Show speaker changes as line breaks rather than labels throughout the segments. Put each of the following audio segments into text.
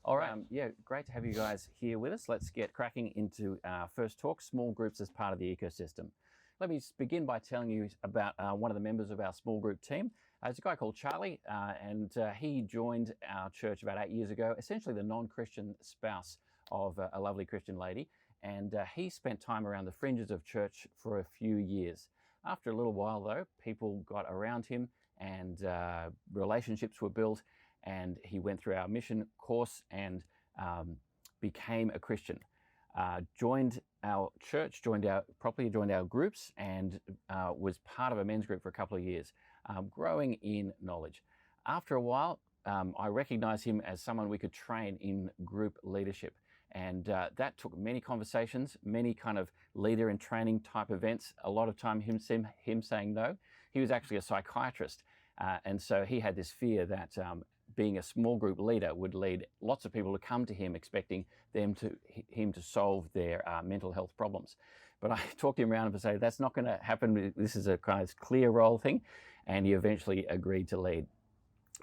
All right. Yeah, great to have you guys here with us. Let's get cracking into our first talk, small groups as part of the ecosystem. Let me begin by telling you about one of the members of our small group team. It's a guy called Charlie, and he joined our church about 8 years ago, essentially the non-Christian spouse of a lovely Christian lady. And he spent time around the fringes of church for a few years. After a little while, though, people got around him and relationships were built, and he went through our mission course and became a Christian. Joined our church, joined our groups, and was part of a men's group for a couple of years, growing in knowledge. After a while, I recognized him as someone we could train in group leadership. And that took many conversations, many kind of leader and training type events, a lot of time him saying no. He was actually a psychiatrist. And so he had this fear that being a small group leader would lead lots of people to come to him expecting him to solve their mental health problems. But I talked him around and said, that's not going to happen. This is a kind of clear role thing. And he eventually agreed to lead.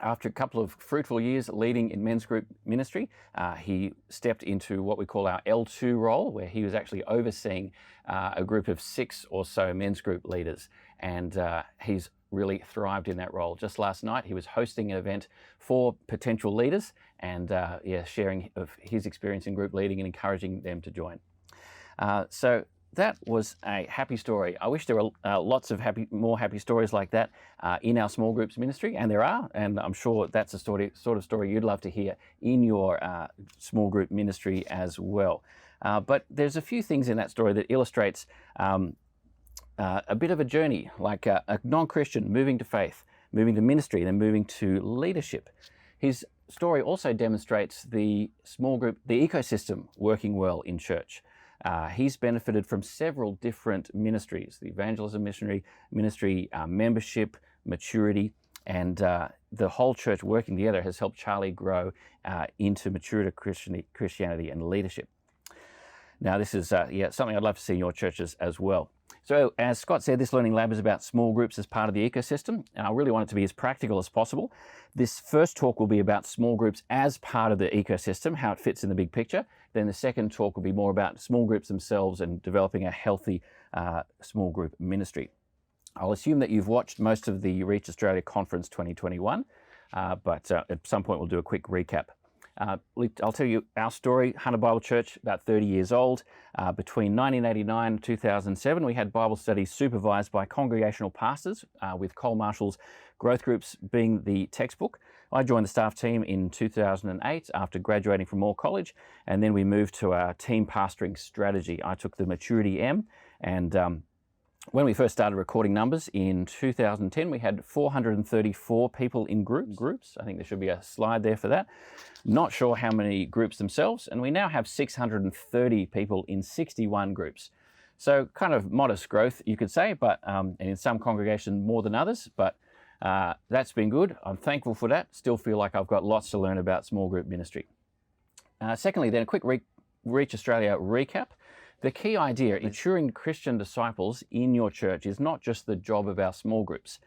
After a couple of fruitful years leading in men's group ministry, he stepped into what we call our L2 role, where he was actually overseeing a group of 6 or so men's group leaders. And he's really thrived in that role. Just last night, he was hosting an event for potential leaders and sharing of his experience in group leading and encouraging them to join. So that was a happy story. I wish there were lots of more happy stories like that in our small groups ministry, and there are, and I'm sure that's a sort of story you'd love to hear in your small group ministry as well. But there's a few things in that story that illustrates a bit of a journey, like a non-Christian moving to faith, moving to ministry, then moving to leadership. His story also demonstrates the small group, the ecosystem working well in church. He's benefited from several different ministries, the evangelism ministry, membership, maturity, and the whole church working together has helped Charlie grow into mature Christianity and leadership. Now, this is something I'd love to see in your churches as well. So, as Scott said, this learning lab is about small groups as part of the ecosystem, and I really want it to be as practical as possible. This first talk will be about small groups as part of the ecosystem, how it fits in the big picture. Then the second talk will be more about small groups themselves and developing a healthy small group ministry. I'll assume that you've watched most of the Reach Australia Conference 2021, but at some point we'll do a quick recap. I'll tell you our story. Hunter Bible Church, about 30 years old. Between 1989 and 2007, we had Bible studies supervised by congregational pastors, with Cole Marshall's growth groups being the textbook. I joined the staff team in 2008 after graduating from Moore College, and then we moved to our team pastoring strategy. I took the Maturity M, and when we first started recording numbers in 2010, we had 434 people in groups. I think there should be a slide there for that. Not sure how many groups themselves, and we now have 630 people in 61 groups. So kind of modest growth, you could say, but and in some congregations more than others, but that's been good. I'm thankful for that. Still feel like I've got lots to learn about small group ministry. Secondly, then a quick Reach Australia recap. The key idea is maturing Christian disciples in your church is not just the job of our small groups.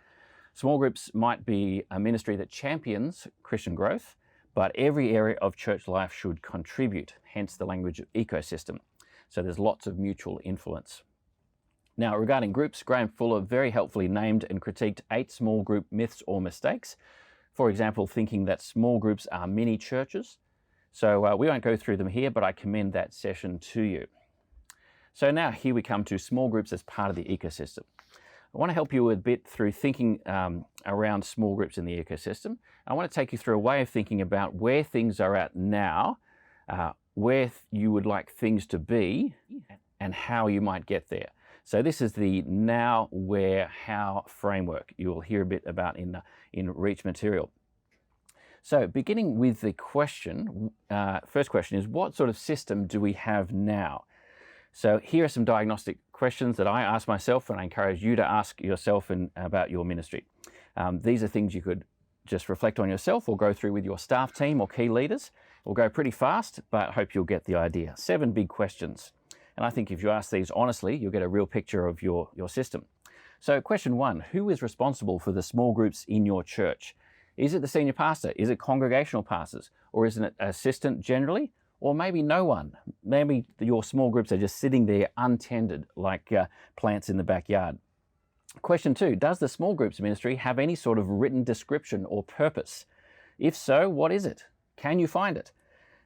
Small groups might be a ministry that champions Christian growth, but every area of church life should contribute, hence the language of ecosystem. So there's lots of mutual influence. Now, regarding groups, Graham Fuller very helpfully named and critiqued 8 small group myths or mistakes. For example, thinking that small groups are mini churches. So we won't go through them here, but I commend that session to you. So now here we come to small groups as part of the ecosystem. I want to help you a bit through thinking around small groups in the ecosystem. I want to take you through a way of thinking about where things are at now, where you would like things to be, and how you might get there. So this is the now, where, how framework you will hear a bit about in Reach material. So beginning with the question, first question is, what sort of system do we have now? So here are some diagnostic questions that I ask myself, and I encourage you to ask yourself about your ministry. These are things you could just reflect on yourself or go through with your staff team or key leaders. We'll go pretty fast, but I hope you'll get the idea. 7 big questions. And I think if you ask these honestly, you'll get a real picture of your system. So question 1, who is responsible for the small groups in your church? Is it the senior pastor? Is it congregational pastors? Or is it an assistant generally? Or maybe no one. Maybe your small groups are just sitting there untended like plants in the backyard. Question 2, does the small groups ministry have any sort of written description or purpose? If so, what is it? Can you find it?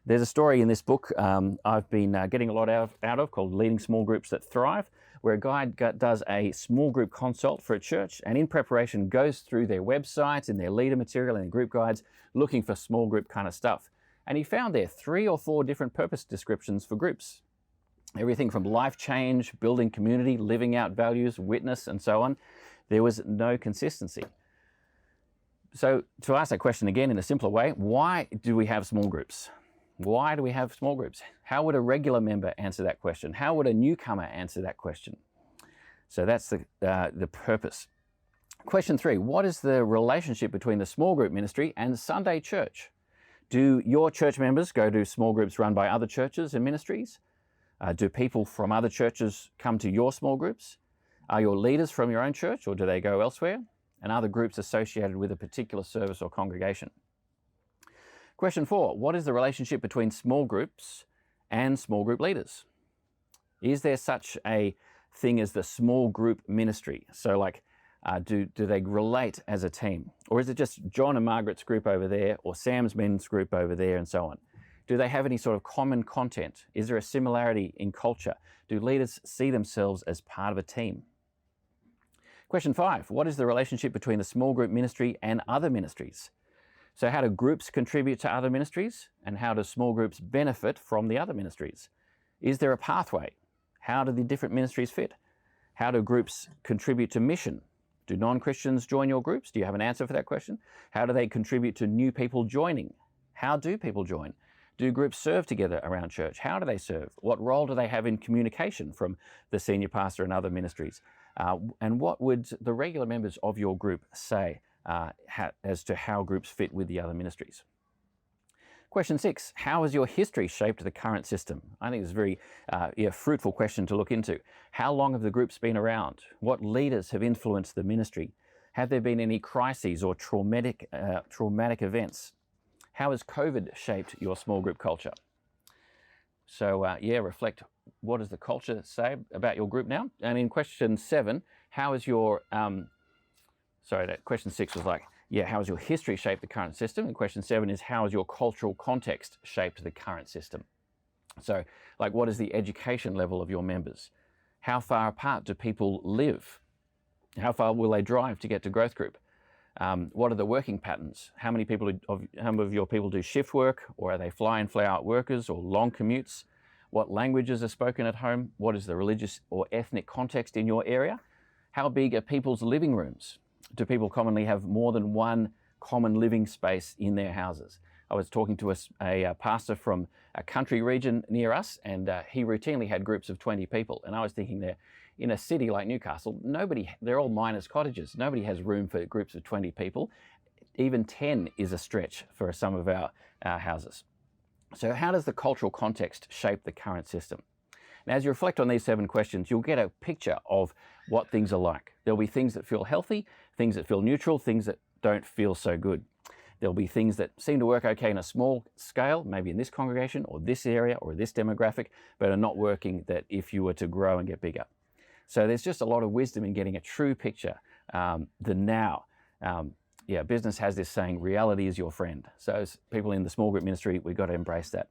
There's a story in this book I've been getting a lot out of called Leading Small Groups That Thrive, where a guy does a small group consult for a church and in preparation goes through their websites and their leader material and their group guides looking for small group kind of stuff. And he found there 3 or 4 different purpose descriptions for groups. Everything from life change, building community, living out values, witness, and so on. There was no consistency. So to ask that question again in a simpler way, why do we have small groups? Why do we have small groups? How would a regular member answer that question? How would a newcomer answer that question? So that's the purpose. Question 3, what is the relationship between the small group ministry and Sunday church? Do your church members go to small groups run by other churches and ministries? Do people from other churches come to your small groups? Are your leaders from your own church or do they go elsewhere? And are the groups associated with a particular service or congregation? Question 4, what is the relationship between small groups and small group leaders? Is there such a thing as the small group ministry? So like, do they relate as a team? Or is it just John and Margaret's group over there or Sam's men's group over there and so on? Do they have any sort of common content? Is there a similarity in culture? Do leaders see themselves as part of a team? Question 5, what is the relationship between the small group ministry and other ministries? So how do groups contribute to other ministries? And how do small groups benefit from the other ministries? Is there a pathway? How do the different ministries fit? How do groups contribute to mission? Do non-Christians join your groups? Do you have an answer for that question? How do they contribute to new people joining? How do people join? Do groups serve together around church? How do they serve? What role do they have in communication from the senior pastor and other ministries? And what would the regular members of your group say as to how groups fit with the other ministries? Question 6, how has your history shaped the current system? I think it's a very fruitful question to look into. How long have the groups been around? What leaders have influenced the ministry? Have there been any crises or traumatic events? How has COVID shaped your small group culture? So reflect, what does the culture say about your group now? And in question 7, how is your, question 6 was like, how has your history shaped the current system? And question 7 is, how has your cultural context shaped the current system? So like, what is the education level of your members? How far apart do people live? How far will they drive to get to growth group? What are the working patterns? How many of your people do shift work, or are they fly in, fly out workers, or long commutes? What languages are spoken at home? What is the religious or ethnic context in your area? How big are people's living rooms? Do people commonly have more than one common living space in their houses? I was talking to a pastor from a country region near us, and he routinely had groups of 20 people. And I was thinking there, in a city like Newcastle, they're all miners' cottages. Nobody has room for groups of 20 people. Even 10 is a stretch for some of our houses. So how does the cultural context shape the current system? Now, as you reflect on these 7 questions, you'll get a picture of what things are like. There'll be things that feel healthy, things that feel neutral, things that don't feel so good. There'll be things that seem to work okay in a small scale, maybe in this congregation or this area or this demographic, but are not working that if you were to grow and get bigger. So there's just a lot of wisdom in getting a true picture, the now. Business has this saying, reality is your friend. So as people in the small group ministry, we've got to embrace that.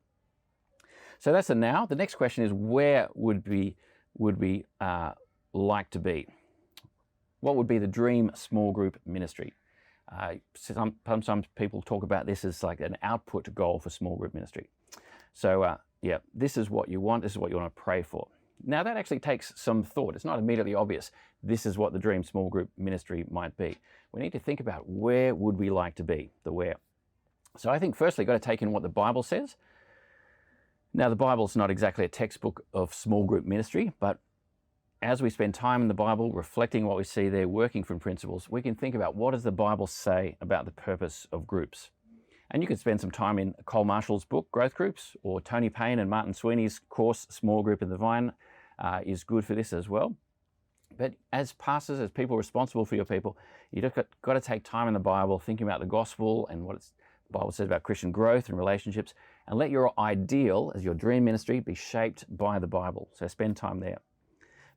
So that's the now. The next question is, where would we like to be? What would be the dream small group ministry? Sometimes people talk about this as like an output goal for small group ministry. So this is what you want. This is what you want to pray for. Now that actually takes some thought. It's not immediately obvious. This is what the dream small group ministry might be. We need to think about, where would we like to be, the where. So I think firstly, got to take in what the Bible says. Now the Bible's not exactly a textbook of small group ministry, but as we spend time in the Bible, reflecting what we see there, working from principles, we can think about, what does the Bible say about the purpose of groups? And you could spend some time in Cole Marshall's book, Growth Groups, or Tony Payne and Martin Sweeney's course, Small Group in the Vine, is good for this as well. But as pastors, as people responsible for your people, you've got to take time in the Bible, thinking about the gospel and what the Bible says about Christian growth and relationships, and let your ideal, as your dream ministry, be shaped by the Bible. So spend time there.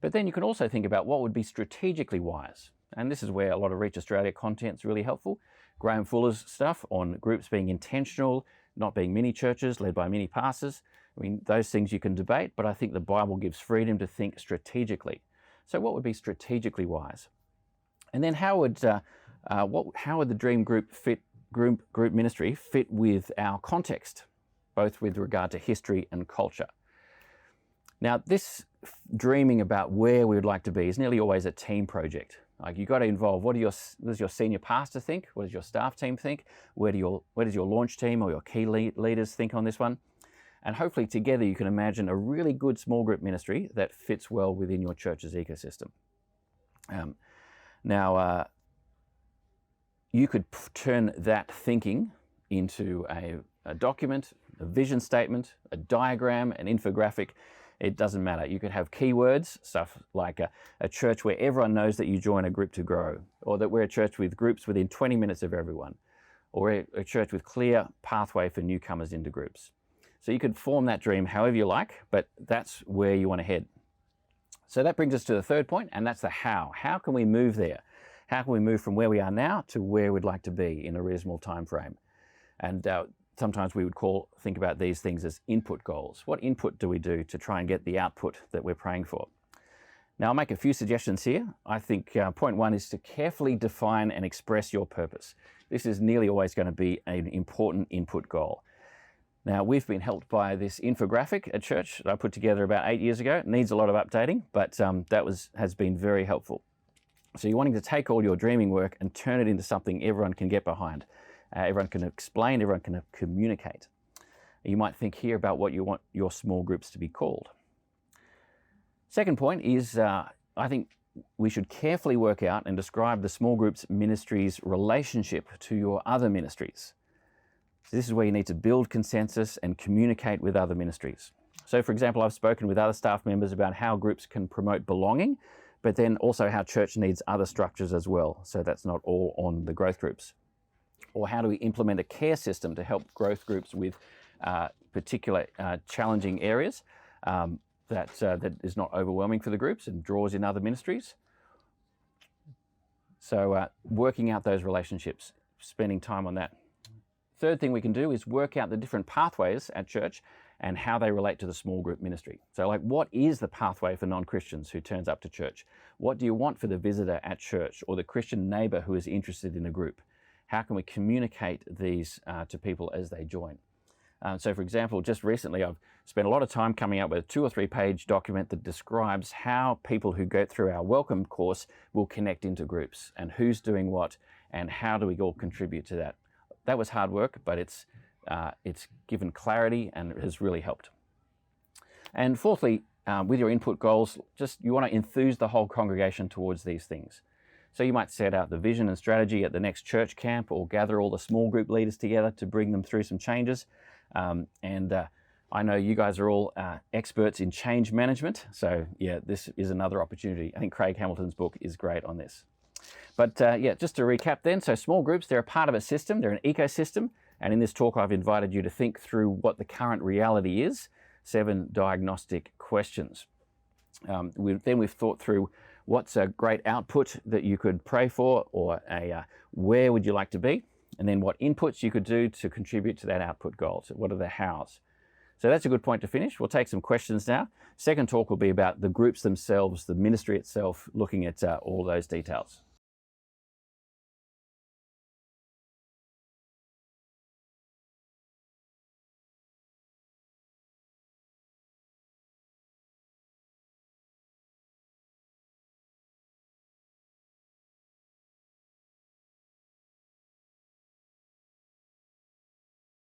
But then you can also think about what would be strategically wise. And this is where a lot of Reach Australia content is really helpful. Graham Fuller's stuff on groups being intentional, not being mini churches led by mini pastors. I mean, those things you can debate, but I think the Bible gives freedom to think strategically. So what would be strategically wise? And then how would the dream group ministry fit with our context, both with regard to history and culture? Now, this dreaming about where we would like to be is nearly always a team project. Like, you've got to involve, what does your senior pastor think? What does your staff team think? Where does your launch team or your key leaders think on this one? And hopefully together you can imagine a really good small group ministry that fits well within your church's ecosystem. You could turn that thinking into a document, a vision statement, a diagram, an infographic. It doesn't matter. You could have keywords, stuff like a church where everyone knows that you join a group to grow, or that we're a church with groups within 20 minutes of everyone, or a church with clear pathway for newcomers into groups. So you could form that dream however you like, but that's where you want to head. So that brings us to the third point, and that's the how. How can we move there? How can we move from where we are now to where we'd like to be in a reasonable time frame? And sometimes we would think about these things as input goals. What input do we do to try and get the output that we're praying for? Now, I'll make a few suggestions here. I think point one is to carefully define and express your purpose. This is nearly always going to be an important input goal. Now, we've been helped by this infographic at church that I put together about 8 years ago. It needs a lot of updating, but has been very helpful. So you're wanting to take all your dreaming work and turn it into something everyone can get behind. Everyone can explain, everyone can communicate. You might think here about what you want your small groups to be called. Second point is, I think we should carefully work out and describe the small groups ministry's relationship to your other ministries. So this is where you need to build consensus and communicate with other ministries. So for example, I've spoken with other staff members about how groups can promote belonging, but then also how church needs other structures as well. So that's not all on the growth groups. Or how do we implement a care system to help growth groups with particular challenging areas that is not overwhelming for the groups and draws in other ministries. So working out those relationships, spending time on that. Third thing we can do is work out the different pathways at church and how they relate to the small group ministry. So like, what is the pathway for non-Christians who turns up to church? What do you want for the visitor at church or the Christian neighbor who is interested in a group? How can we communicate these to people as they join? So for example, just recently I've spent a lot of time coming up with a 2 or 3 page document that describes how people who go through our welcome course will connect into groups and who's doing what and how do we all contribute to that. That was hard work, but it's given clarity and it has really helped. And fourthly, with your input goals, you want to enthuse the whole congregation towards these things. So you might set out the vision and strategy at the next church camp or gather all the small group leaders together to bring them through some changes. I know you guys are all experts in change management. So yeah, this is another opportunity. I think Craig Hamilton's book is great on this. But yeah, just to recap then, so small groups, they're a part of a system, they're an ecosystem. And in this talk, I've invited you to think through what the current reality is, 7 diagnostic questions. We've thought through what's a great output that you could pray for, or where would you like to be? And then what inputs you could do to contribute to that output goal. So what are the hows? So that's a good point to finish. We'll take some questions now. Second talk will be about the groups themselves, the ministry itself, looking at all those details.